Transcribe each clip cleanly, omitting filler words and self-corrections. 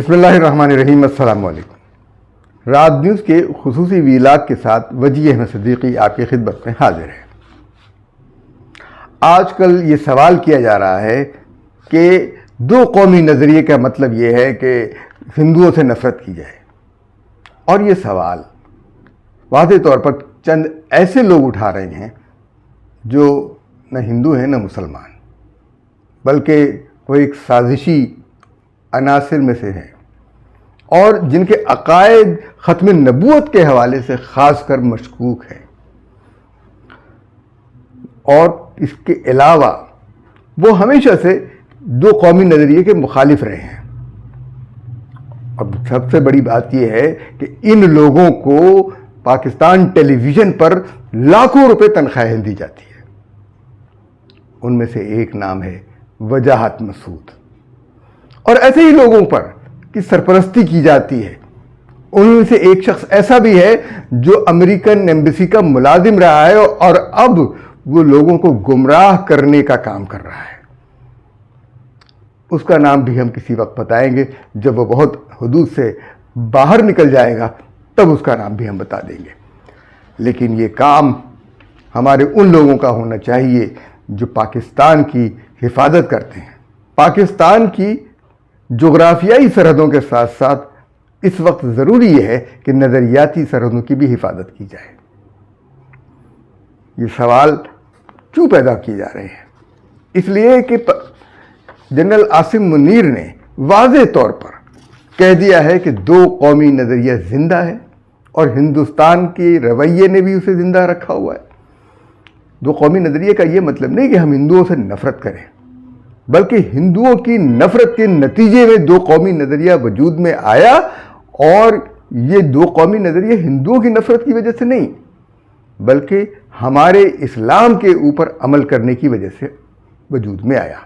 بسم اللہ الرحمن الرحیم۔ السلام علیکم۔ رات نیوز کے خصوصی ویلاگ کے ساتھ وجی احمد صدیقی آپ کی خدمت میں حاضر ہے۔ آج کل یہ سوال کیا جا رہا ہے کہ دو قومی نظریے کا مطلب یہ ہے کہ ہندوؤں سے نفرت کی جائے، اور یہ سوال واضح طور پر چند ایسے لوگ اٹھا رہے ہیں جو نہ ہندو ہیں نہ مسلمان، بلکہ وہ ایک سازشی عناصر میں سے ہیں اور جن کے عقائد ختم نبوت کے حوالے سے خاص کر مشکوک ہیں، اور اس کے علاوہ وہ ہمیشہ سے دو قومی نظریے کے مخالف رہے ہیں۔ اب سب سے بڑی بات یہ ہے کہ ان لوگوں کو پاکستان ٹیلی ویژن پر لاکھوں روپے تنخواہیں دی جاتی ہے۔ ان میں سے ایک نام ہے وجاہت مسعود، اور ایسے ہی لوگوں پر کی سرپرستی کی جاتی ہے۔ ان میں سے ایک شخص ایسا بھی ہے جو امریکن ایمبیسی کا ملازم رہا ہے اور اب وہ لوگوں کو گمراہ کرنے کا کام کر رہا ہے۔ اس کا نام بھی ہم کسی وقت بتائیں گے، جب وہ بہت حدود سے باہر نکل جائے گا تب اس کا نام بھی ہم بتا دیں گے۔ لیکن یہ کام ہمارے ان لوگوں کا ہونا چاہیے جو پاکستان کی حفاظت کرتے ہیں۔ پاکستان کی جغرافیائی سرحدوں کے ساتھ ساتھ اس وقت ضروری یہ ہے کہ نظریاتی سرحدوں کی بھی حفاظت کی جائے۔ یہ سوال کیوں پیدا کیے جا رہے ہیں؟ اس لیے کہ جنرل عاصم منیر نے واضح طور پر کہہ دیا ہے کہ دو قومی نظریہ زندہ ہے، اور ہندوستان کے رویے نے بھی اسے زندہ رکھا ہوا ہے۔ دو قومی نظریے کا یہ مطلب نہیں کہ ہم ہندوؤں سے نفرت کریں، بلکہ ہندوؤں کی نفرت کے نتیجے میں دو قومی نظریہ وجود میں آیا، اور یہ دو قومی نظریہ ہندوؤں کی نفرت کی وجہ سے نہیں، بلکہ ہمارے اسلام کے اوپر عمل کرنے کی وجہ سے وجود میں آیا۔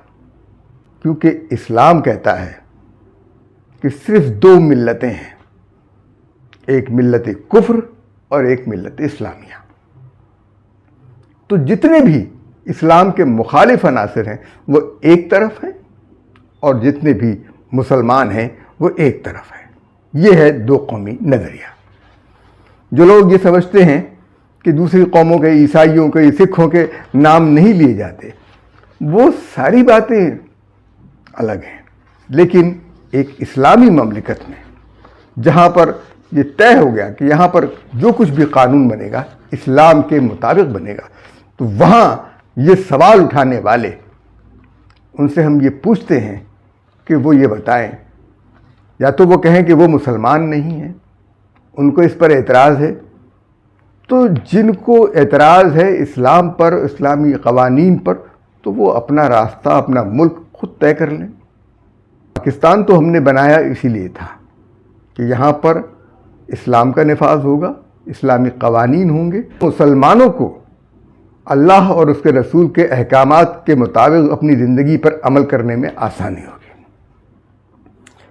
کیونکہ اسلام کہتا ہے کہ صرف دو ملتیں ہیں، ایک ملت کفر اور ایک ملت اسلامیہ۔ تو جتنے بھی اسلام کے مخالف عناصر ہیں وہ ایک طرف ہیں، اور جتنے بھی مسلمان ہیں وہ ایک طرف ہیں۔ یہ ہے دو قومی نظریہ۔ جو لوگ یہ سمجھتے ہیں کہ دوسری قوموں کے، عیسائیوں کے، سکھوں کے نام نہیں لیے جاتے، وہ ساری باتیں الگ ہیں۔ لیکن ایک اسلامی مملکت میں جہاں پر یہ طے ہو گیا کہ یہاں پر جو کچھ بھی قانون بنے گا اسلام کے مطابق بنے گا، تو وہاں یہ سوال اٹھانے والے، ان سے ہم یہ پوچھتے ہیں کہ وہ یہ بتائیں، یا تو وہ کہیں کہ وہ مسلمان نہیں ہیں، ان کو اس پر اعتراض ہے، تو جن کو اعتراض ہے اسلام پر، اسلامی قوانین پر، تو وہ اپنا راستہ، اپنا ملک خود طے کر لیں۔ پاکستان تو ہم نے بنایا اسی لیے تھا کہ یہاں پر اسلام کا نفاذ ہوگا، اسلامی قوانین ہوں گے، مسلمانوں کو اللہ اور اس کے رسول کے احکامات کے مطابق اپنی زندگی پر عمل کرنے میں آسانی ہوگی۔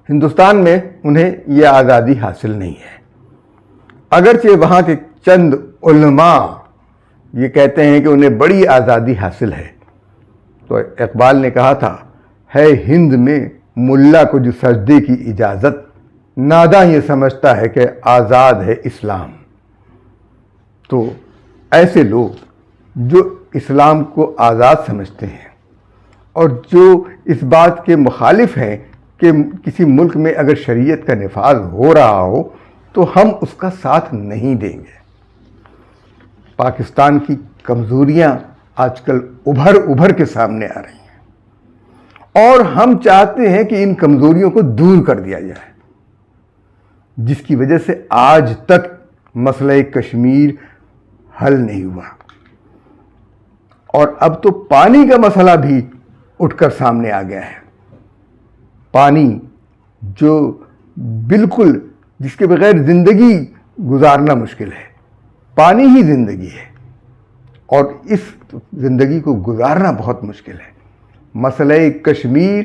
ہندوستان میں انہیں یہ آزادی حاصل نہیں ہے، اگرچہ وہاں کے چند علماء یہ کہتے ہیں کہ انہیں بڑی آزادی حاصل ہے۔ تو اقبال نے کہا تھا، ہے ہند میں ملا کو جو سجدے کی اجازت، ناداں یہ سمجھتا ہے کہ آزاد ہے اسلام۔ تو ایسے لوگ جو اسلام کو آزاد سمجھتے ہیں اور جو اس بات کے مخالف ہیں کہ کسی ملک میں اگر شریعت کا نفاذ ہو رہا ہو تو ہم اس کا ساتھ نہیں دیں گے۔ پاکستان کی کمزوریاں آج کل ابھر کے سامنے آ رہی ہیں، اور ہم چاہتے ہیں کہ ان کمزوریوں کو دور کر دیا جائے، جس کی وجہ سے آج تک مسئلہ کشمیر حل نہیں ہوا، اور اب تو پانی کا مسئلہ بھی اٹھ کر سامنے آ گیا ہے۔ پانی جو بالکل جس کے بغیر زندگی گزارنا مشکل ہے، پانی ہی زندگی ہے، اور اس زندگی کو گزارنا بہت مشکل ہے۔ مسئلہ کشمیر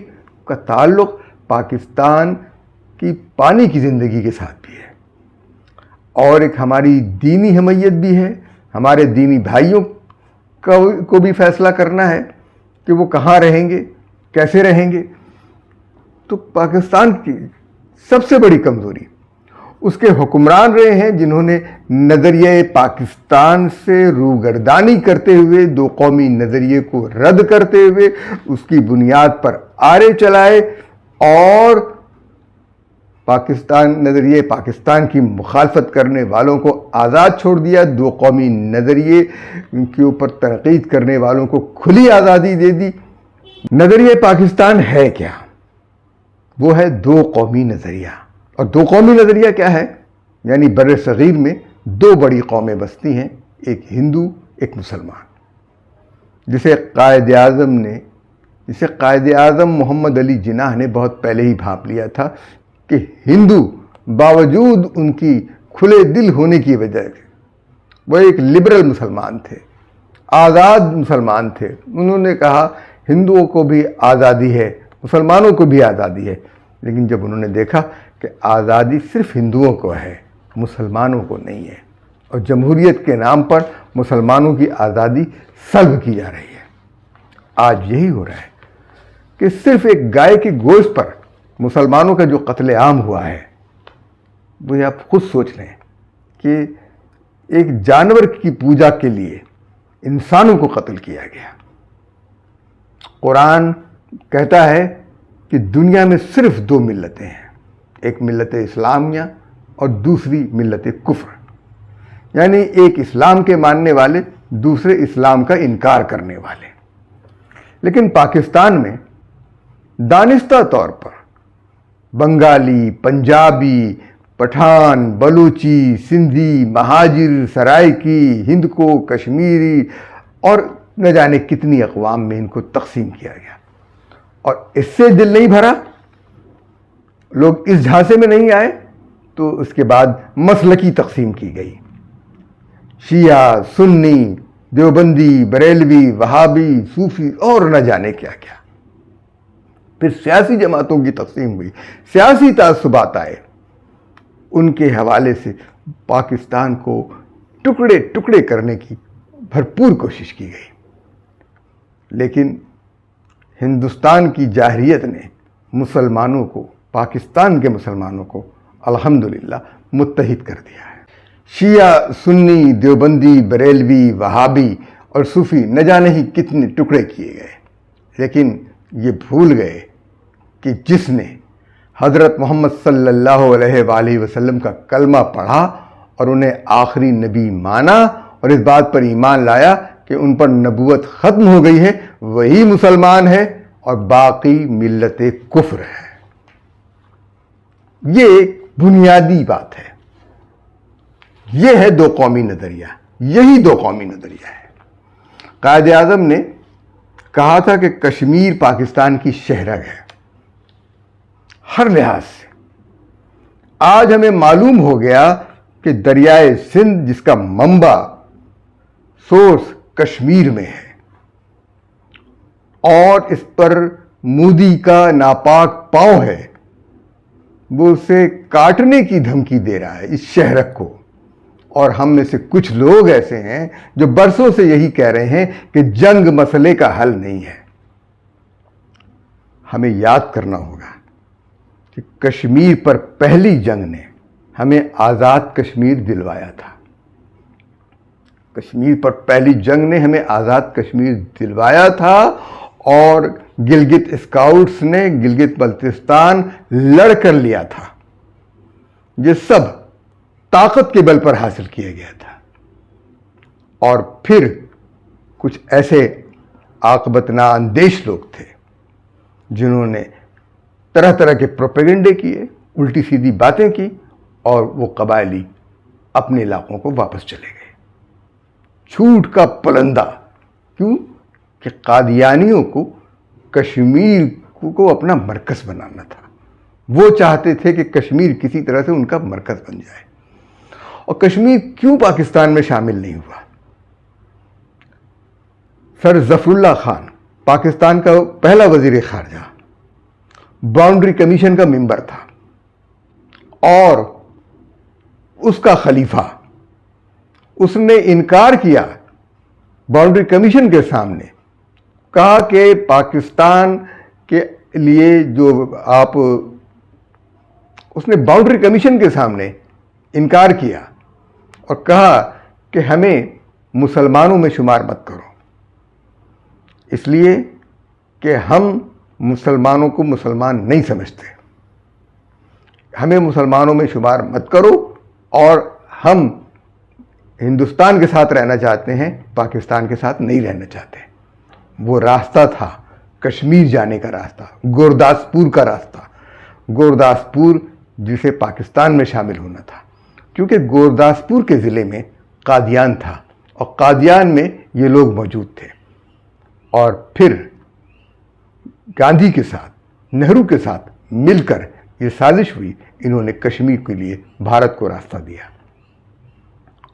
کا تعلق پاکستان کی پانی کی زندگی کے ساتھ بھی ہے، اور ایک ہماری دینی حمیت بھی ہے۔ ہمارے دینی بھائیوں کو بھی فیصلہ کرنا ہے کہ وہ کہاں رہیں گے، کیسے رہیں گے۔ تو پاکستان کی سب سے بڑی کمزوری اس کے حکمران رہے ہیں جنہوں نے نظریہ پاکستان سے روگردانی کرتے ہوئے، دو قومی نظریے کو رد کرتے ہوئے اس کی بنیاد پر آرے چلائے اور نظریہ پاکستان کی مخالفت کرنے والوں کو آزاد چھوڑ دیا، دو قومی نظریے کے اوپر تنقید کرنے والوں کو کھلی آزادی دے دی۔ نظریہ پاکستان ہے کیا؟ وہ ہے دو قومی نظریہ۔ اور دو قومی نظریہ کیا ہے؟ یعنی بر صغیر میں دو بڑی قومیں بستی ہیں، ایک ہندو ایک مسلمان، جسے قائد اعظم محمد علی جناح نے بہت پہلے ہی بھانپ لیا تھا کہ ہندو باوجود ان کی کھلے دل ہونے کی وجہ سے وہ ایک لبرل مسلمان تھے، آزاد مسلمان تھے۔ انہوں نے کہا ہندوؤں کو بھی آزادی ہے، مسلمانوں کو بھی آزادی ہے، لیکن جب انہوں نے دیکھا کہ آزادی صرف ہندوؤں کو ہے، مسلمانوں کو نہیں ہے، اور جمہوریت کے نام پر مسلمانوں کی آزادی سلب کی جا رہی ہے۔ آج یہی ہو رہا ہے کہ صرف ایک گائے کے گوشت پر مسلمانوں کا جو قتل عام ہوا ہے، وہ آپ خود سوچ لیں کہ ایک جانور کی پوجا کے لیے انسانوں کو قتل کیا گیا۔ قرآن کہتا ہے کہ دنیا میں صرف دو ملتیں ہیں، ایک ملت اسلامیہ اور دوسری ملت کفر، یعنی ایک اسلام کے ماننے والے، دوسرے اسلام کا انکار کرنے والے۔ لیکن پاکستان میں دانستہ طور پر بنگالی، پنجابی، پٹھان، بلوچی، سندھی، مہاجر، سرائکی، ہندکو، کشمیری اور نہ جانے کتنی اقوام میں ان کو تقسیم کیا گیا، اور اس سے دل نہیں بھرا، لوگ اس جھانسے میں نہیں آئے، تو اس کے بعد مسلکی تقسیم کی گئی، شیعہ، سنی، دیوبندی، بریلوی، وہابی، صوفی اور نہ جانے کیا کیا۔ پھر سیاسی جماعتوں کی تقسیم ہوئی، سیاسی تعصبات آئے، ان کے حوالے سے پاکستان کو ٹکڑے ٹکڑے کرنے کی بھرپور کوشش کی گئی۔ لیکن ہندوستان کی جاہلیت نے مسلمانوں کو، پاکستان کے مسلمانوں کو الحمدللہ متحد کر دیا ہے۔ شیعہ، سنی، دیوبندی، بریلوی، وہابی اور صوفی نہ جانے ہی کتنے ٹکڑے کیے گئے، لیکن یہ بھول گئے کہ جس نے حضرت محمد صلی اللہ علیہ وآلہ وسلم کا کلمہ پڑھا اور انہیں آخری نبی مانا اور اس بات پر ایمان لایا کہ ان پر نبوت ختم ہو گئی ہے، وہی مسلمان ہے اور باقی ملت کفر ہے۔ یہ ایک بنیادی بات ہے۔ یہ ہے دو قومی نظریہ، یہی دو قومی نظریہ ہے۔ قائد اعظم نے کہا تھا کہ کشمیر پاکستان کی شہرگ ہے ہر لحاظ سے۔ آج ہمیں معلوم ہو گیا کہ دریائے سندھ، جس کا منبع، سورس کشمیر میں ہے، اور اس پر مودی کا ناپاک پاؤں ہے، وہ اسے کاٹنے کی دھمکی دے رہا ہے اس شہرک کو۔ اور ہم میں سے کچھ لوگ ایسے ہیں جو برسوں سے یہی کہہ رہے ہیں کہ جنگ مسئلے کا حل نہیں ہے۔ ہمیں یاد کرنا ہوگا کہ کشمیر پر پہلی جنگ نے ہمیں آزاد کشمیر دلوایا تھا۔ کشمیر پر پہلی جنگ نے ہمیں آزاد کشمیر دلوایا تھا، اور گلگت اسکاؤٹس نے گلگت بلتستان لڑ کر لیا تھا۔ یہ سب طاقت کے بل پر حاصل کیا گیا تھا، اور پھر کچھ ایسے عاقبت نااندیش لوگ تھے جنہوں نے طرح طرح کے پروپیگنڈے کیے، الٹی سیدھی باتیں کی، اور وہ قبائلی اپنے علاقوں کو واپس چلے گئے۔ جھوٹ کا پلندہ، کیوں کہ قادیانیوں کو کشمیر کو اپنا مرکز بنانا تھا۔ وہ چاہتے تھے کہ کشمیر کسی طرح سے ان کا مرکز بن جائے۔ اور کشمیر کیوں پاکستان میں شامل نہیں ہوا؟ سر ظفر اللہ خان، پاکستان کا پہلا وزیر خارجہ، باؤنڈری کمیشن کا ممبر تھا، اور اس کا خلیفہ، اس نے انکار کیا باؤنڈری کمیشن کے سامنے، کہا کہ پاکستان کے لیے جو آپ اس نے باؤنڈری کمیشن کے سامنے انکار کیا اور کہا کہ ہمیں مسلمانوں میں شمار مت کرو، اس لیے کہ ہم مسلمانوں کو مسلمان نہیں سمجھتے، ہمیں مسلمانوں میں شمار مت کرو، اور ہم ہندوستان کے ساتھ رہنا چاہتے ہیں، پاکستان کے ساتھ نہیں رہنا چاہتے۔ وہ راستہ تھا کشمیر جانے کا راستہ، گورداسپور کا راستہ، گورداسپور جسے پاکستان میں شامل ہونا تھا، کیونکہ گورداسپور کے ضلع میں قادیان تھا اور قادیان میں یہ لوگ موجود تھے۔ اور پھر گاندھی کے ساتھ، نہرو کے ساتھ مل کر یہ سازش ہوئی، انہوں نے کشمیر کے لیے بھارت کو راستہ دیا،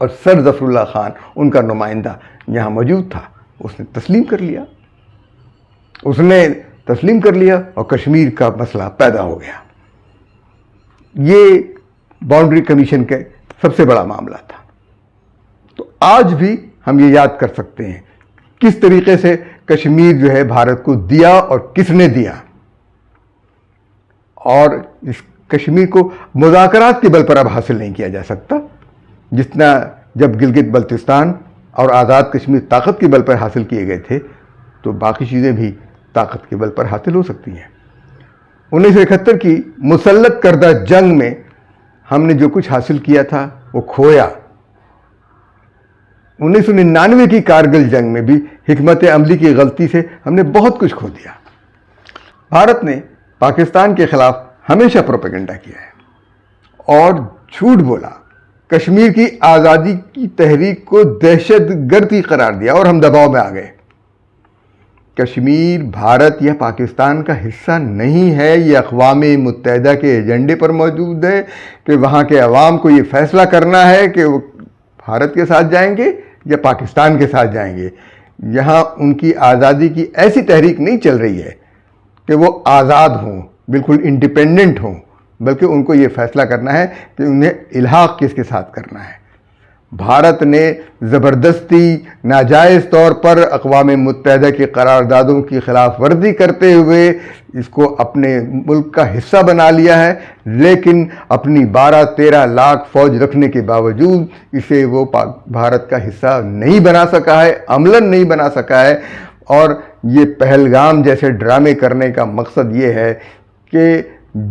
اور سر ظفر اللہ خان ان کا نمائندہ یہاں موجود تھا، اس نے تسلیم کر لیا اور کشمیر کا مسئلہ پیدا ہو گیا۔ یہ باؤنڈری کمیشن کا سب سے بڑا معاملہ تھا۔ تو آج بھی ہم یہ یاد کر سکتے ہیں کس طریقے سے کشمیر جو ہے بھارت کو دیا اور کس نے دیا، اور اس کشمیر کو مذاکرات کے بل پر اب حاصل نہیں کیا جا سکتا، جتنا جب گلگت بلتستان اور آزاد کشمیر طاقت کے بل پر حاصل کیے گئے تھے، تو باقی چیزیں بھی طاقت کے بل پر حاصل ہو سکتی ہیں۔ 1971 کی مسلط کردہ جنگ میں ہم نے جو کچھ حاصل کیا تھا وہ کھویا۔ 1999 کی کارگل جنگ میں بھی حکمت عملی کی غلطی سے ہم نے بہت کچھ کھو دیا۔ بھارت نے پاکستان کے خلاف ہمیشہ پروپیگنڈا کیا ہے اور جھوٹ بولا، کشمیر کی آزادی کی تحریک کو دہشت گردی قرار دیا اور ہم دباؤ میں آ گئے۔ کشمیر بھارت یا پاکستان کا حصہ نہیں ہے، یہ اقوام متحدہ کے ایجنڈے پر موجود ہے کہ وہاں کے عوام کو یہ فیصلہ کرنا ہے کہ وہ بھارت کے ساتھ جائیں گے یا پاکستان کے ساتھ جائیں گے۔ یہاں ان کی آزادی کی ایسی تحریک نہیں چل رہی ہے کہ وہ آزاد ہوں، بالکل انڈیپینڈنٹ ہوں، بلکہ ان کو یہ فیصلہ کرنا ہے کہ انہیں الحاق کس کے ساتھ کرنا ہے۔ بھارت نے زبردستی ناجائز طور پر اقوام متحدہ کی قراردادوں کی خلاف ورزی کرتے ہوئے اس کو اپنے ملک کا حصہ بنا لیا ہے، لیکن اپنی 12-13 لاکھ فوج رکھنے کے باوجود اسے وہ بھارت کا حصہ نہیں بنا سکا ہے، عملاً نہیں بنا سکا ہے۔ اور یہ پہلگام جیسے ڈرامے کرنے کا مقصد یہ ہے کہ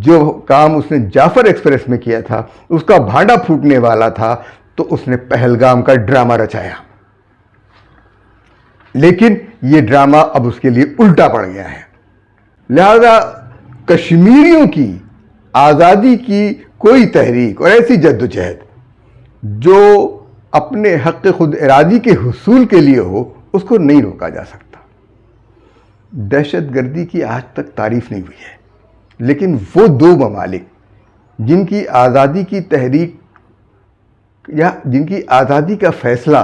جو کام اس نے جعفر ایکسپریس میں کیا تھا، اس کا بھانڈا پھوٹنے والا تھا، تو اس نے پہلگام کا ڈرامہ رچایا، لیکن یہ ڈرامہ اب اس کے لیے الٹا پڑ گیا ہے۔ لہذا کشمیریوں کی آزادی کی کوئی تحریک اور ایسی جدوجہد جو اپنے حق خود ارادی کے حصول کے لیے ہو، اس کو نہیں روکا جا سکتا۔ دہشت گردی کی آج تک تعریف نہیں ہوئی ہے، لیکن وہ دو ممالک جن کی آزادی کی تحریک یا جن کی آزادی کا فیصلہ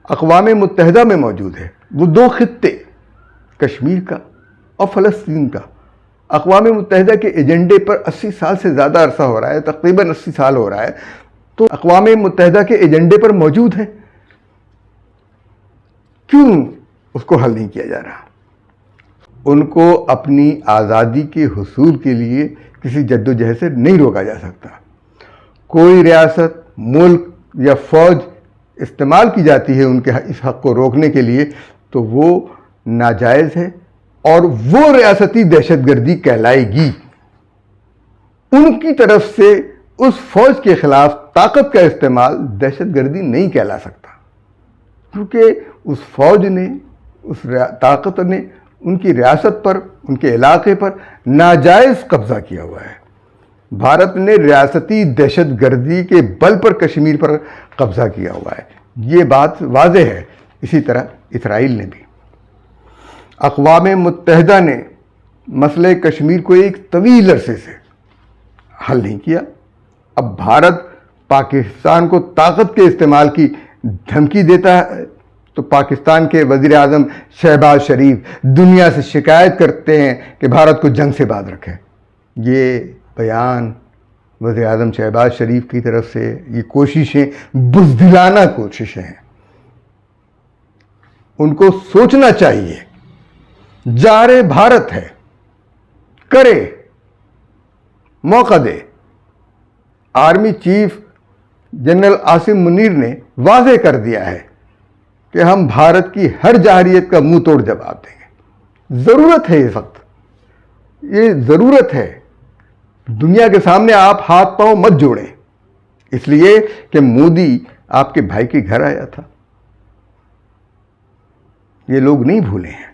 اقوام متحدہ میں موجود ہے، وہ دو خطے، کشمیر کا اور فلسطین کا، اقوام متحدہ کے ایجنڈے پر 80 سال سے زیادہ عرصہ ہو رہا ہے، تقریباً 80 سال ہو رہا ہے، تو اقوام متحدہ کے ایجنڈے پر موجود ہے، کیوں اس کو حل نہیں کیا جا رہا؟ ان کو اپنی آزادی کے حصول کے لیے کسی جدوجہد سے نہیں روکا جا سکتا۔ کوئی ریاست، ملک یا فوج استعمال کی جاتی ہے ان کے اس حق کو روکنے کے لیے تو وہ ناجائز ہے اور وہ ریاستی دہشت گردی کہلائے گی۔ ان کی طرف سے اس فوج کے خلاف طاقت کا استعمال دہشت گردی نہیں کہلا سکتا، کیونکہ اس فوج نے، اس طاقت نے ان کی ریاست پر، ان کے علاقے پر ناجائز قبضہ کیا ہوا ہے۔ بھارت نے ریاستی دہشت گردی کے بل پر کشمیر پر قبضہ کیا ہوا ہے، یہ بات واضح ہے۔ اسی طرح اسرائیل نے بھی۔ اقوام متحدہ نے مسئلہ کشمیر کو ایک طویل عرصے سے حل نہیں کیا۔ اب بھارت پاکستان کو طاقت کے استعمال کی دھمکی دیتا ہے تو پاکستان کے وزیر اعظم شہباز شریف دنیا سے شکایت کرتے ہیں کہ بھارت کو جنگ سے باز رکھے۔ یہ بیان وزیر اعظم شہباز شریف کی طرف سے، یہ کوششیں بزدلانہ کوششیں ہیں۔ ان کو سوچنا چاہیے، جارے بھارت ہے، کرے، موقع دے۔ Army chief general Asim Munir نے واضح کر دیا ہے کہ ہم بھارت کی ہر جارحیت کا منہ توڑ جواب دیں گے۔ ضرورت ہے اس وقت، یہ ضرورت ہے۔ دنیا کے سامنے آپ ہاتھ پاؤں مت جوڑیں، اس لیے کہ مودی آپ کے بھائی کے گھر آیا تھا۔ یہ لوگ نہیں بھولے ہیں۔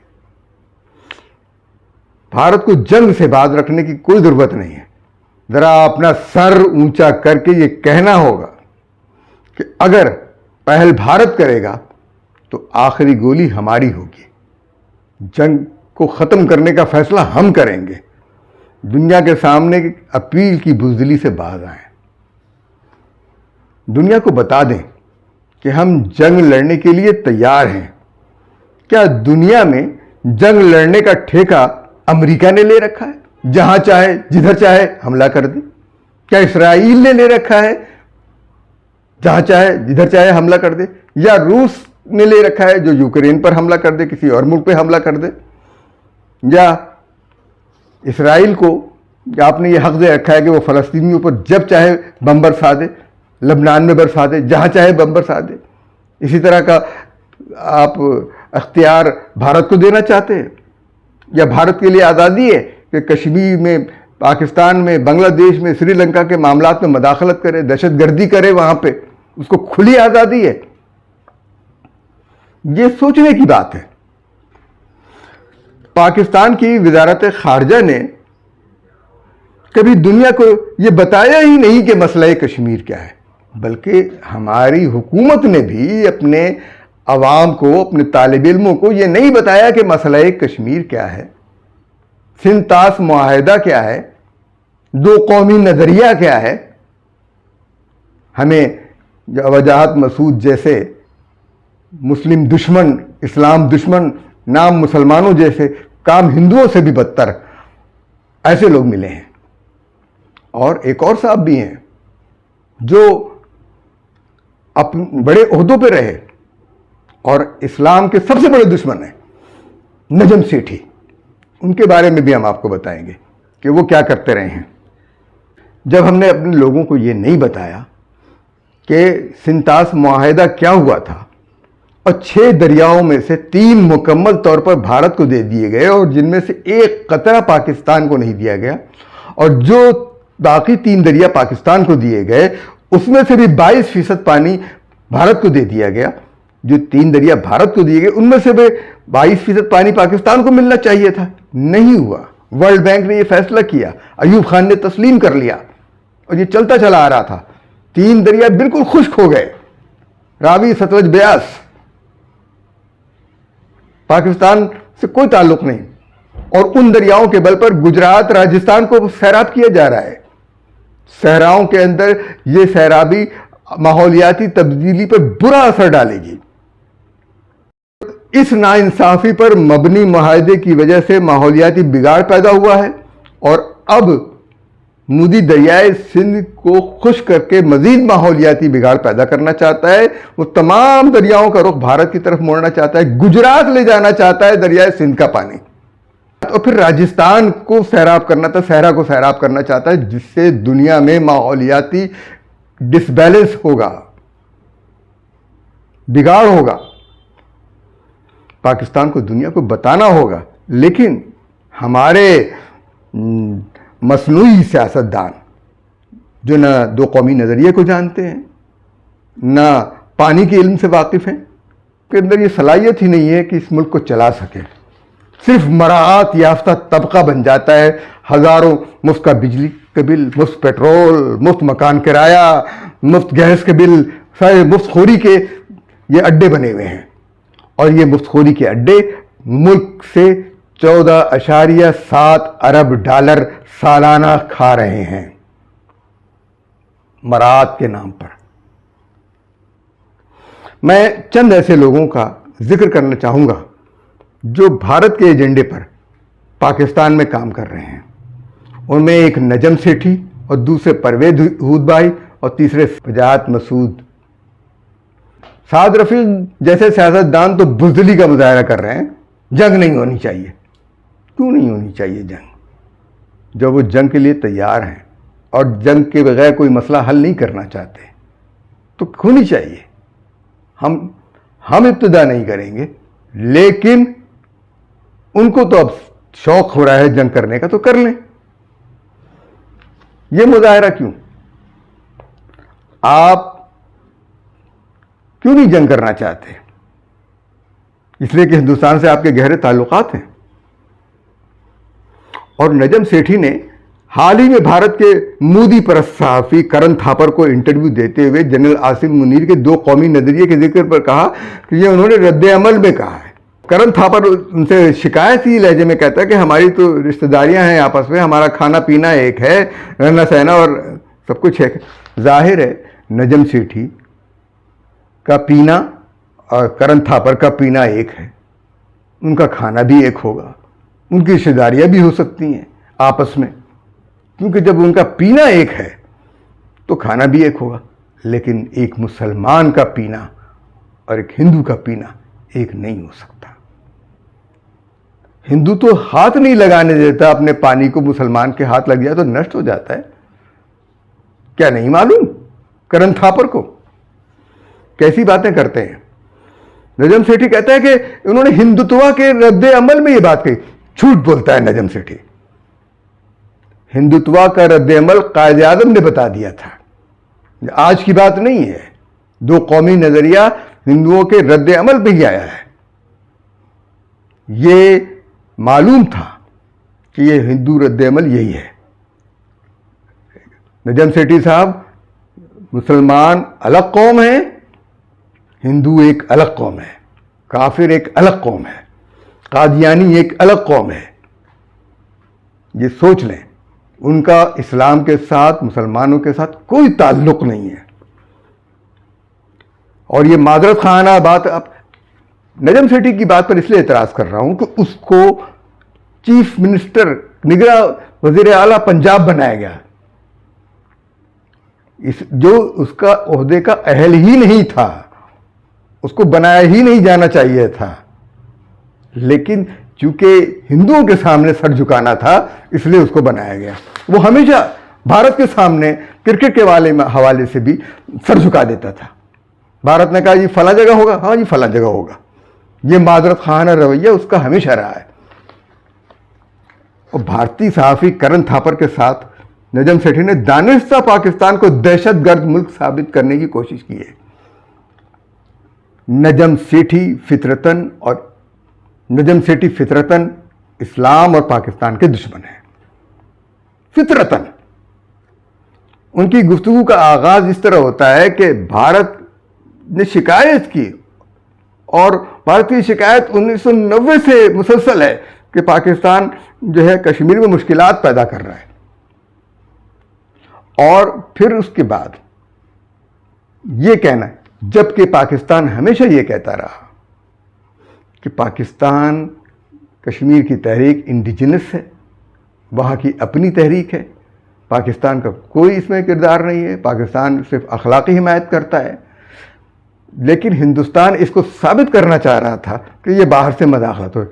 بھارت کو جنگ سے باز رکھنے کی کوئی ضرورت نہیں ہے۔ ذرا اپنا سر اونچا کر کے یہ کہنا ہوگا کہ اگر پہل بھارت کرے گا تو آخری گولی ہماری ہوگی۔ جنگ کو ختم کرنے کا فیصلہ ہم کریں گے۔ دنیا کے سامنے اپیل کی بزدلی سے باز آئیں۔ دنیا کو بتا دیں کہ ہم جنگ لڑنے کے لیے تیار ہیں۔ کیا دنیا میں جنگ لڑنے کا ٹھیکہ امریکہ نے لے رکھا ہے؟ جہاں چاہے جدھر چاہے حملہ کر دے۔ کیا اسرائیل نے لے رکھا ہے جہاں چاہے جدھر چاہے حملہ کر دے؟ یا روس نے لے رکھا ہے جو یوکرین پر حملہ کر دے، کسی اور ملک پہ حملہ کر دے؟ یا اسرائیل کو آپ نے یہ حق دے رکھا ہے کہ وہ فلسطینیوں پر جب چاہے بم برسا دے، لبنان میں برسا دے، جہاں چاہے بم برسا دے؟ اسی طرح کا آپ اختیار بھارت کو دینا چاہتے ہیں؟ یا بھارت کے لیے آزادی ہے کہ کشمیر میں، پاکستان میں، بنگلہ دیش میں، سری لنکا کے معاملات میں مداخلت کرے، دہشت گردی کرے؟ وہاں پہ اس کو کھلی آزادی ہے؟ یہ سوچنے کی بات ہے۔ پاکستان کی وزارت خارجہ نے کبھی دنیا کو یہ بتایا ہی نہیں کہ مسئلہ کشمیر کیا ہے، بلکہ ہماری حکومت نے بھی اپنے عوام کو، اپنے طالب علموں کو یہ نہیں بتایا کہ مسئلہ کشمیر کیا ہے، سندھ طاس معاہدہ کیا ہے، دو قومی نظریہ کیا ہے۔ ہمیں وجاہت مسعود جیسے مسلم دشمن، اسلام دشمن، نام مسلمانوں جیسے کام ہندوؤں سے بھی بدتر ایسے لوگ ملے ہیں۔ اور ایک اور صاحب بھی ہیں جو اپنے بڑے عہدوں پہ رہے اور اسلام کے سب سے بڑے دشمن ہیں، نجم سیٹھی۔ ان کے بارے میں بھی ہم آپ کو بتائیں گے کہ وہ کیا کرتے رہے ہیں۔ جب ہم نے اپنے لوگوں کو یہ نہیں بتایا کہ سندھ طاس معاہدہ کیا ہوا تھا، اور 6 دریاؤں میں سے 3 مکمل طور پر بھارت کو دے دیے گئے اور جن میں سے 1 قطرہ پاکستان کو نہیں دیا گیا، اور جو باقی 3 دریا پاکستان کو دیے گئے اس میں سے بھی 22% پانی بھارت کو دے دیا گیا۔ جو 3 دریا بھارت کو دیے گئے ان میں سے بھی 22% پانی پاکستان کو ملنا چاہیے تھا، نہیں ہوا۔ ورلڈ بینک نے یہ فیصلہ کیا، ایوب خان نے تسلیم کر لیا، اور یہ چلتا چلا آ رہا تھا۔ 3 دریا بالکل خشک ہو گئے، راوی، ستلج، بیاس۔ پاکستان سے کوئی تعلق نہیں، اور ان دریاؤں کے بل پر گجرات، راجستھان کو سیراب کیا جا رہا ہے۔ صحراؤں کے اندر یہ سیرابی ماحولیاتی تبدیلی پر برا اثر ڈالے گی۔ اس ناانصافی پر مبنی معاہدے کی وجہ سے ماحولیاتی بگاڑ پیدا ہوا ہے، اور اب مودی دریائے سندھ کو خشک کر کے مزید ماحولیاتی بگاڑ پیدا کرنا چاہتا ہے۔ وہ تمام دریاؤں کا رخ بھارت کی طرف موڑنا چاہتا ہے، گجرات لے جانا چاہتا ہے دریائے سندھ کا پانی، اور پھر راجستھان کو سیراب کرنا تھا، صحرا کو سیراب کرنا چاہتا ہے، جس سے دنیا میں ماحولیاتی ڈس بیلنس ہوگا، بگاڑ ہوگا۔ پاکستان کو دنیا کو بتانا ہوگا، لیکن ہمارے مصنوعی سیاستدان جو نہ 2 قومی نظریے کو جانتے ہیں، نہ پانی کے علم سے واقف ہیں، کے اندر یہ صلاحیت ہی نہیں ہے کہ اس ملک کو چلا سکے، صرف مراعات یافتہ طبقہ بن جاتا ہے۔ ہزاروں مفت کا بجلی کا بل، مفت پیٹرول، مفت مکان کرایہ، مفت گیس کے بل، سارے مفت خوری کے یہ اڈے بنے ہوئے ہیں، اور یہ مفت خوری کے اڈے ملک سے 14.7 ارب ڈالر سالانہ کھا رہے ہیں مراعات کے نام پر۔ میں چند ایسے لوگوں کا ذکر کرنا چاہوں گا جو بھارت کے ایجنڈے پر پاکستان میں کام کر رہے ہیں۔ ان میں ایک نجم سیٹھی، اور دوسرے پرویز ہود بھائی، اور تیسرے وجاہت مسعود۔ سعد رفیق جیسے سیاستدان تو بزدلی کا مظاہرہ کر رہے ہیں، جنگ نہیں ہونی چاہیے۔ کیوں نہیں ہونی چاہیے جنگ؟ جب وہ جنگ کے لیے تیار ہیں، اور جنگ کے بغیر کوئی مسئلہ حل نہیں کرنا چاہتے تو ہونی چاہیے. ہم ابتدا نہیں کریں گے, لیکن ان کو تو اب شوق ہو رہا ہے جنگ کرنے کا تو کر لیں. یہ مظاہرہ کیوں؟ آپ کیوں نہیں جنگ کرنا چاہتے؟ اس لیے کہ ہندوستان سے آپ کے گہرے تعلقات ہیں. اور نجم سیٹھی نے حال ہی میں بھارت کے مودی پرست صحافی کرن تھاپر کو انٹرویو دیتے ہوئے جنرل عاصم منیر کے 2 قومی نظریے کے ذکر پر کہا کہ یہ انہوں نے رد عمل میں کہا ہے. کرن تھاپر ان سے شکایت ہی لہجے میں کہتا ہے کہ ہماری تو رشتہ داریاں ہیں آپس میں, ہمارا کھانا پینا ایک ہے, رہنا سہنا اور سب کچھ ہے. ظاہر ہے نجم سیٹھی کا پینا اور کرن تھاپر کا پینا ایک ہے, ان کا کھانا بھی ایک ہوگا, ان کی رشتہ داریاں بھی ہو سکتی ہیں آپس میں, کیونکہ جب ان کا پینا ایک ہے تو کھانا بھی ایک ہوگا. لیکن ایک مسلمان کا پینا اور ایک ہندو کا پینا ایک نہیں ہو سکتا. ہندو تو ہاتھ نہیں لگانے دیتا اپنے پانی کو, مسلمان کے ہاتھ لگ جائے تو نشٹ ہو جاتا ہے. کیا نہیں معلوم کرن تھاپر کو؟ کیسی باتیں کرتے ہیں. نجم سیٹھی کہتا ہے کہ انہوں نے ہندوتوا کے رد عمل میں یہ بات کہی. جھوٹ بولتا ہے نجم سیٹھی. ہندوتوا کا رد عمل قائد اعظم نے بتا دیا تھا, آج کی بات نہیں ہے. 2 قومی نظریہ ہندوؤں کے رد عمل پہ ہی آیا ہے. یہ معلوم تھا کہ یہ ہندو رد عمل یہی ہے. نجم سیٹھی صاحب, مسلمان الگ قوم ہے, ہندو ایک الگ قوم ہے, کافر ایک الگ قوم ہے, قادیانی ایک الگ قوم ہے. یہ سوچ لیں, ان کا اسلام کے ساتھ, مسلمانوں کے ساتھ کوئی تعلق نہیں ہے. اور یہ معذرت خانہ بات, اب نجم سیٹھی کی بات پر اس لیے اعتراض کر رہا ہوں کہ اس کو چیف منسٹر, نگراں وزیر اعلیٰ پنجاب بنایا گیا, جو اس کا عہدے کا اہل ہی نہیں تھا, اس کو بنایا ہی نہیں جانا چاہیے تھا. لیکن چونکہ ہندوؤں کے سامنے سر جھکانا تھا اس لیے اس کو بنایا گیا. وہ ہمیشہ بھارت کے سامنے کرکٹ کے حوالے سے بھی سر جھکا دیتا تھا. بھارت نے کہا جی فلاں جگہ ہوگا, ہاں جی فلاں جگہ ہوگا. یہ معذرت خانہ رویہ اس کا ہمیشہ رہا ہے. اور بھارتی صحافی کرن تھاپر کے ساتھ نجم سیٹھی نے دانستہ پاکستان کو دہشت گرد ملک ثابت کرنے کی کوشش کی ہے. نجم سیٹھی فطرتاً اسلام اور پاکستان کے دشمن ہیں. فطرتاً ان کی گفتگو کا آغاز اس طرح ہوتا ہے کہ بھارت نے شکایت کی, اور بھارت کی شکایت 1990 سے مسلسل ہے کہ پاکستان جو ہے کشمیر میں مشکلات پیدا کر رہا ہے. اور پھر اس کے بعد یہ کہنا ہے, جبکہ پاکستان ہمیشہ یہ کہتا رہا کہ پاکستان, کشمیر کی تحریک انڈیجنس ہے, وہاں کی اپنی تحریک ہے, پاکستان کا کوئی اس میں کردار نہیں ہے, پاکستان صرف اخلاقی حمایت کرتا ہے. لیکن ہندوستان اس کو ثابت کرنا چاہ رہا تھا کہ یہ باہر سے مداخلت ہو.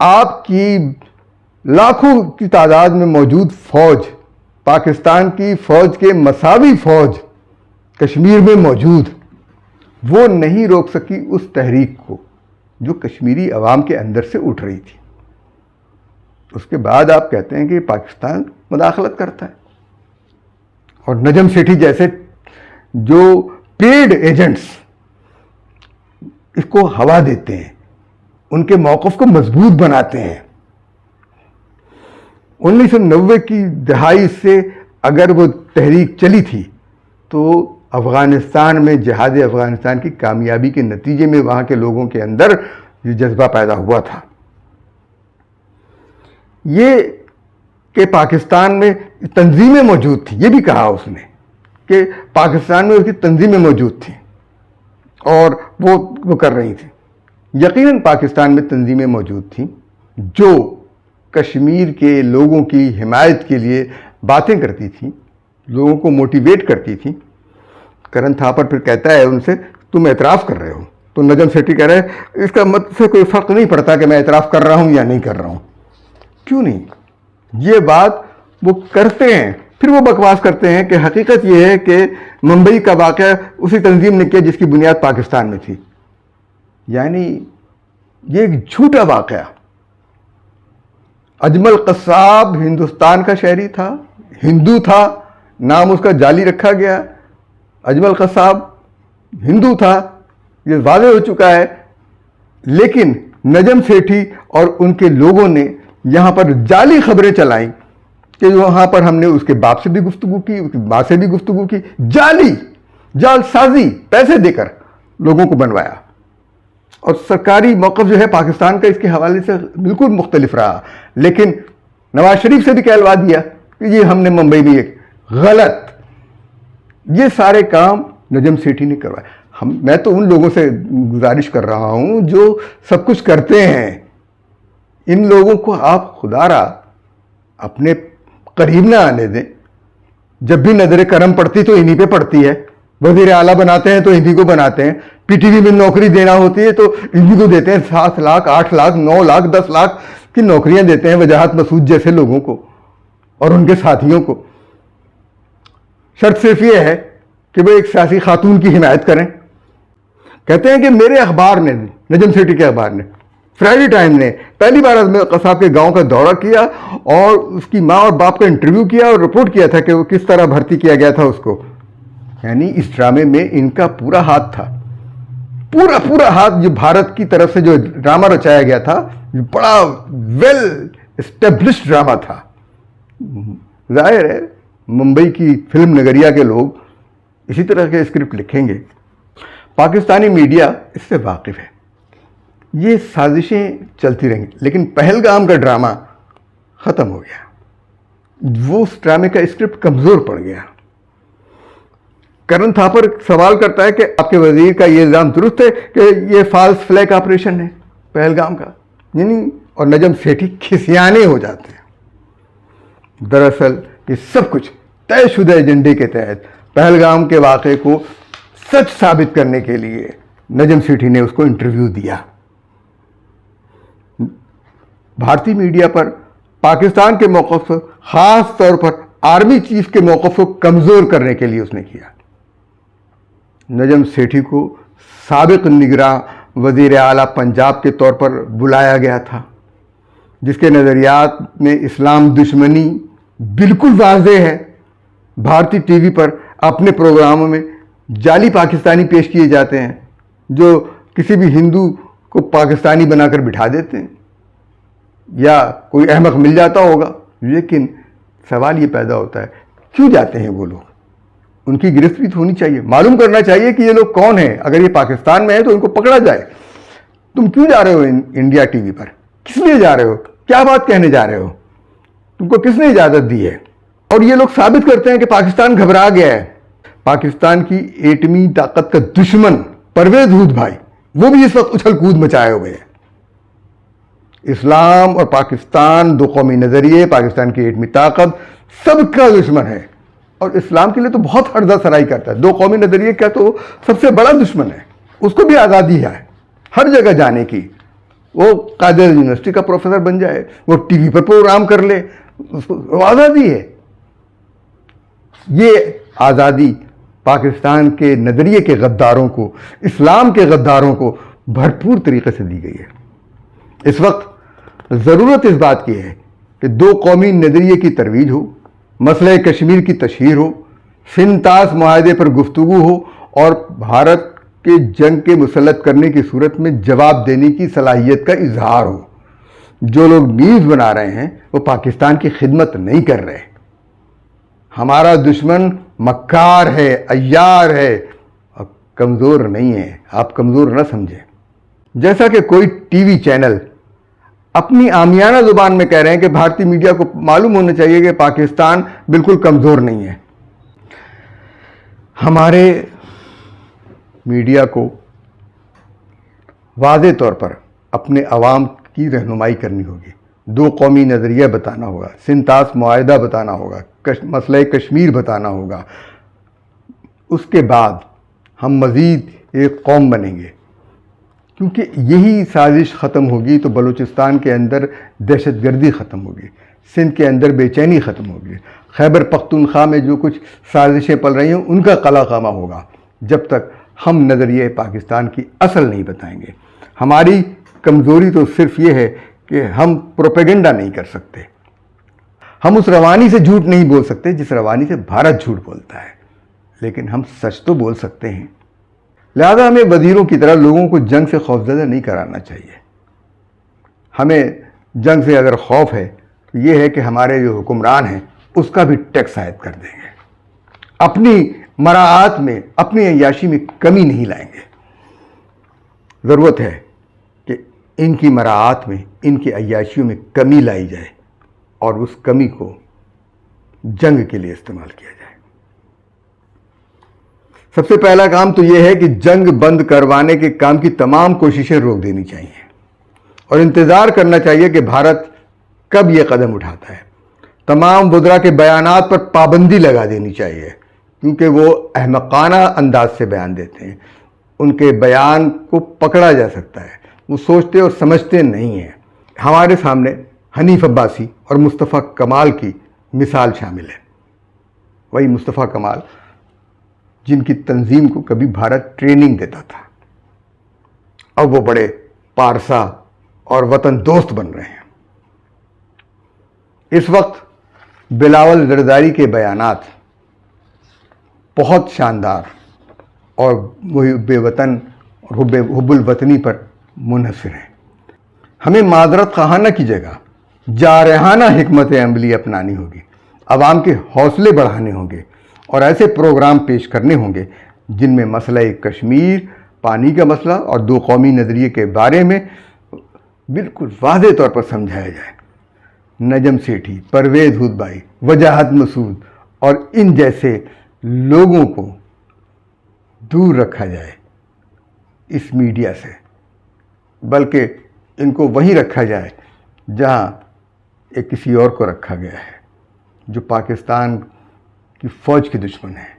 آپ کی لاکھوں کی تعداد میں موجود فوج, پاکستان کی فوج کے مساوی فوج کشمیر میں موجود, وہ نہیں روک سکی اس تحریک کو جو کشمیری عوام کے اندر سے اٹھ رہی تھی. اس کے بعد آپ کہتے ہیں کہ پاکستان مداخلت کرتا ہے. اور نجم سیٹھی جیسے جو پیڈ ایجنٹس اس کو ہوا دیتے ہیں, ان کے موقف کو مضبوط بناتے ہیں. 1990 کی دہائی سے اگر وہ تحریک چلی تھی تو افغانستان میں جہاد افغانستان کی کامیابی کے نتیجے میں وہاں کے لوگوں کے اندر یہ جذبہ پیدا ہوا تھا. یہ کہ پاکستان میں تنظیمیں موجود تھیں, یہ بھی کہا اس نے کہ پاکستان میں اس کی تنظیمیں موجود تھیں اور وہ کر رہی تھیں. یقیناً پاکستان میں تنظیمیں موجود تھیں جو کشمیر کے لوگوں کی حمایت کے لیے باتیں کرتی تھیں, لوگوں کو موٹیویٹ کرتی تھیں. کرن تھاپر پھر کہتا ہے ان سے, تم اعتراف کر رہے ہو, تو نجم سیٹھی کہہ رہے ہیں اس کا مت سے کوئی فرق نہیں پڑتا کہ میں اعتراف کر رہا ہوں یا نہیں کر رہا ہوں. کیوں نہیں؟ یہ بات وہ کرتے ہیں پھر وہ بکواس کرتے ہیں کہ حقیقت یہ ہے کہ ممبئی کا واقعہ اسی تنظیم نے کیا جس کی بنیاد پاکستان میں تھی. یعنی یہ ایک جھوٹا واقعہ. اجمل قصاب ہندوستان کا شہری تھا, ہندو تھا, نام اس کا جعلی رکھا گیا. اجمل قصاب ہندو تھا, یہ واضح ہو چکا ہے. لیکن نجم سیٹھی اور ان کے لوگوں نے یہاں پر جعلی خبریں چلائیں کہ وہاں پر ہم نے اس کے باپ سے بھی گفتگو کی, اس کی ماں سے بھی گفتگو کی. جال سازی پیسے دے کر لوگوں کو بنوایا. اور سرکاری موقف جو ہے پاکستان کا اس کے حوالے سے بالکل مختلف رہا. لیکن نواز شریف سے بھی کہلوا دیا کہ یہ ہم نے ممبئی میں ایک غلط. یہ سارے کام نجم سیٹھی نے کروائے. میں تو ان لوگوں سے گزارش کر رہا ہوں جو سب کچھ کرتے ہیں, ان لوگوں کو آپ خدا را اپنے قریب نہ آنے دیں. جب بھی نظر کرم پڑتی تو انہی پہ پڑتی ہے. وزیر اعلیٰ بناتے ہیں تو انہی کو بناتے ہیں. پی ٹی وی میں نوکری دینا ہوتی ہے تو انہی کو دیتے ہیں. 7 لاکھ 8 لاکھ 9 لاکھ 10 لاکھ کی نوکریاں دیتے ہیں وجاہت مسعود جیسے لوگوں کو اور ان کے ساتھیوں کو. شرط صرف یہ ہے کہ وہ ایک سیاسی خاتون کی حمایت کریں. کہتے ہیں کہ میرے اخبار نے, نجم سیٹھی کے اخبار نے, فرائیڈے ٹائم نے پہلی بار اجمل قصاب کے گاؤں کا دورہ کیا اور اس کی ماں اور باپ کا انٹرویو کیا اور رپورٹ کیا تھا کہ وہ کس طرح بھرتی کیا گیا تھا اس کو. یعنی اس ڈرامے میں ان کا پورا ہاتھ تھا, پورا ہاتھ. جو بھارت کی طرف سے جو ڈرامہ رچایا گیا تھا بڑا ویل اسٹیبلشڈ ڈرامہ تھا. ظاہر ہے ممبئی کی فلم نگریہ کے لوگ اسی طرح کے اسکرپٹ لکھیں گے. پاکستانی میڈیا اس سے واقف ہے. یہ سازشیں چلتی رہیں گی. لیکن پہلگام کا ڈرامہ ختم ہو گیا. وہ اس ڈرامے کا اسکرپٹ کمزور پڑ گیا. کرن تھاپر سوال کرتا ہے کہ آپ کے وزیر کا یہ الزام درست ہے کہ یہ فالس فلیگ آپریشن ہے پہلگام کا, یعنی, اور نجم سیٹھی کھسیانے ہو جاتے ہیں. دراصل یہ سب کچھ طے شدہ ایجنڈے کے تحت پہلگام کے واقعے کو سچ ثابت کرنے کے لیے نجم سیٹھی نے اس کو انٹرویو دیا. بھارتی میڈیا پر پاکستان کے موقف سے, خاص طور پر آرمی چیف کے موقف کو کمزور کرنے کے لیے اس نے کیا. نجم سیٹھی کو سابق نگراں وزیر اعلیٰ پنجاب کے طور پر بلایا گیا تھا, جس کے نظریات میں اسلام دشمنی بالکل واضح ہے. بھارتی ٹی وی پر اپنے پروگراموں میں جعلی پاکستانی پیش کیے جاتے ہیں جو کسی بھی ہندو کو پاکستانی بنا کر بٹھا دیتے ہیں, یا کوئی احمق مل جاتا ہوگا. لیکن سوال یہ پیدا ہوتا ہے کیوں جاتے ہیں وہ لوگ؟ ان کی گرفت تو ہونی چاہیے, معلوم کرنا چاہیے کہ یہ لوگ کون ہیں. اگر یہ پاکستان میں ہے تو ان کو پکڑا جائے. تم کیوں جا رہے ہو انڈیا ٹی وی پر؟ کس لیے جا رہے ہو؟ کیا بات کہنے جا رہے ہو؟ تم کو کس نے اجازت دی ہے؟ اور یہ لوگ ثابت کرتے ہیں کہ پاکستان گھبرا گیا ہے. پاکستان کی ایٹمی طاقت کا دشمن پرویز ہود بھائی, وہ بھی اس وقت اچھل کود مچائے ہوئے ہیں. اسلام اور پاکستان, دو قومی نظریے, پاکستان کی ایٹمی طاقت سب کا دشمن ہے. اور اسلام کے لیے تو بہت ہردہ سرائی کرتا ہے. دو قومی نظریے کا تو سب سے بڑا دشمن ہے. اس کو بھی آزادی ہے ہر جگہ جانے کی. وہ قائد یونیورسٹی کا پروفیسر بن جائے, وہ ٹی وی پر پروگرام کر لے, اس کو آزادی ہے. یہ آزادی پاکستان کے نظریے کے غداروں کو, اسلام کے غداروں کو بھرپور طریقے سے دی گئی ہے. اس وقت ضرورت اس بات کی ہے کہ دو قومی نظریے کی ترویج ہو, مسئلہ کشمیر کی تشہیر ہو, سنتاس معاہدے پر گفتگو ہو, اور بھارت کے جنگ کے مسلط کرنے کی صورت میں جواب دینے کی صلاحیت کا اظہار ہو. جو لوگ میز بنا رہے ہیں وہ پاکستان کی خدمت نہیں کر رہے. ہمارا دشمن مکار ہے, عیار ہے, اور کمزور نہیں ہے. آپ کمزور نہ سمجھیں. جیسا کہ کوئی ٹی وی چینل اپنی عامیانہ زبان میں کہہ رہے ہیں کہ بھارتی میڈیا کو معلوم ہونا چاہیے کہ پاکستان بالکل کمزور نہیں ہے. ہمارے میڈیا کو واضح طور پر اپنے عوام کی رہنمائی کرنی ہوگی. دو قومی نظریہ بتانا ہوگا, سنتاس معاہدہ بتانا ہوگا, مسئلہ کشمیر بتانا ہوگا. اس کے بعد ہم مزید ایک قوم بنیں گے. کیونکہ یہی سازش ختم ہوگی تو بلوچستان کے اندر دہشت گردی ختم ہوگی. سندھ کے اندر بے چینی ختم ہوگی، خیبر پختونخوا میں جو کچھ سازشیں پل رہی ہیں ان کا قلع خامہ ہوگا، جب تک ہم نظریہ پاکستان کی اصل نہیں بتائیں گے۔ ہماری کمزوری تو صرف یہ ہے کہ ہم پروپیگنڈا نہیں کر سکتے، ہم اس روانی سے جھوٹ نہیں بول سکتے جس روانی سے بھارت جھوٹ بولتا ہے، لیکن ہم سچ تو بول سکتے ہیں۔ لہذا ہمیں وزیروں کی طرح لوگوں کو جنگ سے خوفزدہ نہیں کرانا چاہیے۔ ہمیں جنگ سے اگر خوف ہے تو یہ ہے کہ ہمارے جو حکمران ہیں اس کا بھی ٹیکس عائد کر دیں گے، اپنی مراعات میں، اپنی عیاشی میں کمی نہیں لائیں گے۔ ضرورت ہے کہ ان کی مراعات میں، ان کی عیاشیوں میں کمی لائی جائے اور اس کمی کو جنگ کے لیے استعمال کیا جائے۔ سب سے پہلا کام تو یہ ہے کہ جنگ بند کروانے کے کام کی تمام کوششیں روک دینی چاہیے اور انتظار کرنا چاہیے کہ بھارت کب یہ قدم اٹھاتا ہے۔ تمام وزراء کے بیانات پر پابندی لگا دینی چاہیے، کیونکہ وہ احمقانہ انداز سے بیان دیتے ہیں، ان کے بیان کو پکڑا جا سکتا ہے، وہ سوچتے اور سمجھتے نہیں ہیں۔ ہمارے سامنے حنیف عباسی اور مصطفیٰ کمال کی مثال شامل ہے۔ وہی مصطفیٰ کمال جن کی تنظیم کو کبھی بھارت ٹریننگ دیتا تھا، اب وہ بڑے پارسا اور وطن دوست بن رہے ہیں۔ اس وقت بلاول زرداری کے بیانات بہت شاندار اور محب وطن اور حب الوطنی پر منحصر ہیں۔ ہمیں معذرت خواہانہ کی جگہ جارحانہ حکمت عملی اپنانی ہوگی، عوام کے حوصلے بڑھانے ہوں گے اور ایسے پروگرام پیش کرنے ہوں گے جن میں مسئلہ کشمیر، پانی کا مسئلہ اور دو قومی نظریے کے بارے میں بالکل واضح طور پر سمجھایا جائے۔ نجم سیٹھی، پرویز ہودبائی، وجاہت مسعود اور ان جیسے لوگوں کو دور رکھا جائے اس میڈیا سے، بلکہ ان کو وہیں رکھا جائے جہاں ایک کسی اور کو رکھا گیا ہے، جو پاکستان کی فوج کے دشمن ہیں،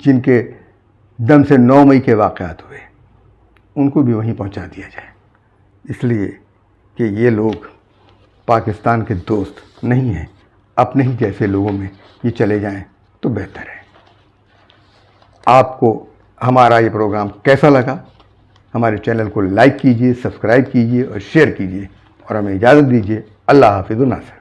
جن کے دم سے 9 مئی کے واقعات ہوئے، ان کو بھی وہیں پہنچا دیا جائے، اس لیے کہ یہ لوگ پاکستان کے دوست نہیں ہیں۔ اپنے ہی جیسے لوگوں میں یہ چلے جائیں تو بہتر ہے۔ آپ کو ہمارا یہ پروگرام کیسا لگا؟ ہمارے چینل کو لائک کیجئے، سبسکرائب کیجئے اور شیئر کیجئے، اور ہمیں اجازت دیجئے۔ اللہ حافظ و ناصر۔